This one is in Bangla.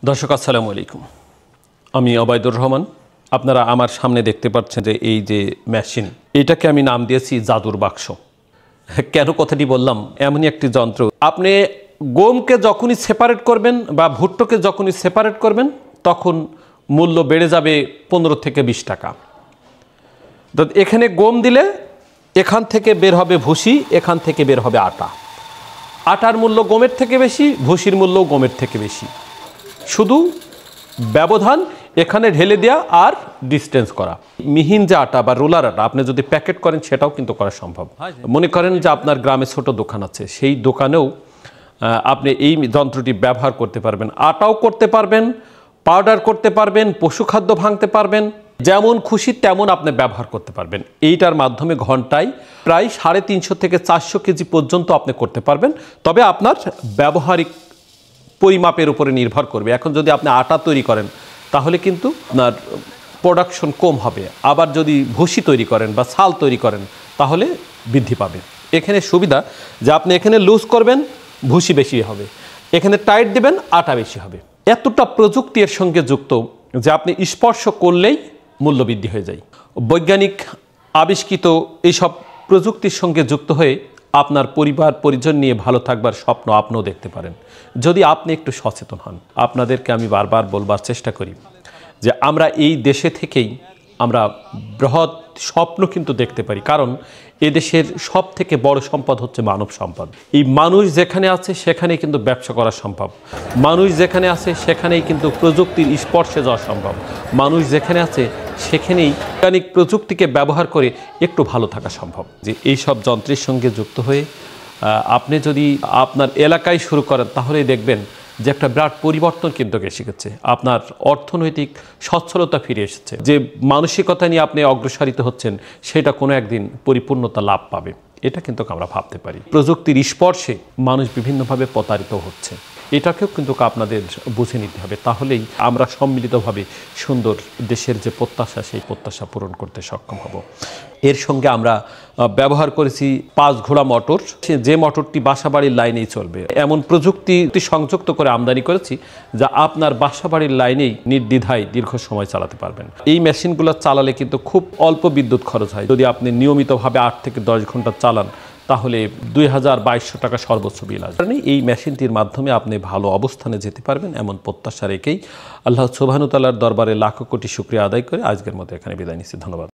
দর্শক আসসালামু আলাইকুম। আমি অবায়দুর রহমান। আপনারা আমার সামনে দেখতে পাচ্ছেন যে এই যে মেশিন, এটাকে আমি নাম দিয়েছি জাদুর বাক্স। কেন কথাটি বললাম? এমনই একটি যন্ত্র, আপনি গমকে যখনই সেপারেট করবেন বা ভুট্টোকে যখনই সেপারেট করবেন তখন মূল্য বেড়ে যাবে 15 থেকে 20 টাকা। তো এখানে গম দিলে এখান থেকে বের হবে ভুসি, এখান থেকে বের হবে আটা। আটার মূল্য গমের থেকে বেশি, ভুসির মূল্য গমের থেকে বেশি। শুধু ব্যবধান এখানে ঢেলে দেওয়া আর ডিস্টেন্স করা। মিহিন যে আটা বা রোলার আটা আপনি যদি প্যাকেট করেন সেটাও কিন্তু করা সম্ভব। মনে করেন যে আপনার গ্রামে ছোট দোকান আছে, সেই দোকানেও আপনি এই যন্ত্রটি ব্যবহার করতে পারবেন। আটাও করতে পারবেন, পাউডার করতে পারবেন, পশুখাদ্য ভাঙতে পারবেন, যেমন খুশি তেমন আপনি ব্যবহার করতে পারবেন। এইটার মাধ্যমে ঘন্টায় প্রায় 350 থেকে 400 কেজি পর্যন্ত আপনি করতে পারবেন। তবে আপনার ব্যবহারিক পরিমাপের উপরে নির্ভর করবে। এখন যদি আপনি আটা তৈরি করেন তাহলে কিন্তু আপনার প্রোডাকশন কম হবে, আবার যদি ভুসি তৈরি করেন বা ছাল তৈরি করেন তাহলে বৃদ্ধি পাবে। এখানে সুবিধা যে আপনি এখানে লুজ করবেন, ভুসি বেশি হবে, এখানে টাইট দেবেন, আটা বেশি হবে। এতটা প্রযুক্তি এর সঙ্গে যুক্ত যে আপনি স্পর্শ করলেই মূল্য বৃদ্ধি হয়ে যায়। বৈজ্ঞানিক আবিষ্কৃত এইসব প্রযুক্তির সঙ্গে যুক্ত হয়ে আপনার পরিবার পরিজন নিয়ে ভালো থাকবার স্বপ্ন আপনিও দেখতে পারেন, যদি আপনি একটু সচেতন হন। আপনাদেরকে আমি বারবার বলবার চেষ্টা করি যে আমরা এই দেশে থেকেই আমরা বৃহৎ স্বপ্ন কিন্তু দেখতে পারি, কারণ এদেশের সব থেকে বড় সম্পদ হচ্ছে মানব সম্পদ। এই মানুষ যেখানে আছে সেখানেই কিন্তু ব্যবসা করা সম্ভব, মানুষ যেখানে আছে সেখানেই কিন্তু প্রযুক্তির স্পর্শে যাওয়া সম্ভব, মানুষ যেখানে আছে সেখানেই বৈজ্ঞানিক প্রযুক্তিকে ব্যবহার করে একটু ভালো থাকা সম্ভব। যে এই সব যন্ত্রের সঙ্গে যুক্ত হয়ে আপনি যদি আপনার এলাকায় শুরু করেন তাহলেই দেখবেন যে একটা বিরাট পরিবর্তন কিন্তু এসে গেছে। আপনার অর্থনৈতিক সচ্ছলতা ফিরে এসেছে, যে মানসিকতা নিয়ে আপনি অগ্রসরিত হচ্ছেন সেটা কোনো একদিন পরিপূর্ণতা লাভ পাবে। এটা কিন্তু আমরা ভাবতে পারি। প্রযুক্তির স্পর্শে মানুষ বিভিন্নভাবে প্রতারিত হচ্ছে, এটাকেও কিন্তু আপনাদের বুঝে নিতে হবে। তাহলেই আমরা সম্মিলিতভাবে সুন্দর দেশের যে প্রত্যাশা, সেই প্রত্যাশা পূরণ করতে সক্ষম হব। এর সঙ্গে আমরা ব্যবহার করেছি 5 ঘোড়া মোটর, যে মোটরটি বাসাবাড়ির লাইনেই চলবে। এমন প্রযুক্তি সংযুক্ত করে আমদানি করেছি যা আপনার বাসাবাড়ির লাইনেই নির্দ্বিধায় দীর্ঘ সময় চালাতে পারবেন। এই মেশিনগুলো চালালে কিন্তু খুব অল্প বিদ্যুৎ খরচ হয়। যদি আপনি নিয়মিতভাবে 8 থেকে 10 ঘন্টা চালান তাহলে 2200 টাকা সর্বোচ্চ বিল আসবে। এই মেশিনটির মাধ্যমে আপনি ভালো অবস্থানে যেতে পারবেন এমন প্রত্যাশা রেখেই আল্লাহ সুবহানাহু ওয়া তাআলার দরবারে লাখো কোটি শুকরিয়া আদায় করে আজকের মতো এখানে বিদায় নিচ্ছি। ধন্যবাদ।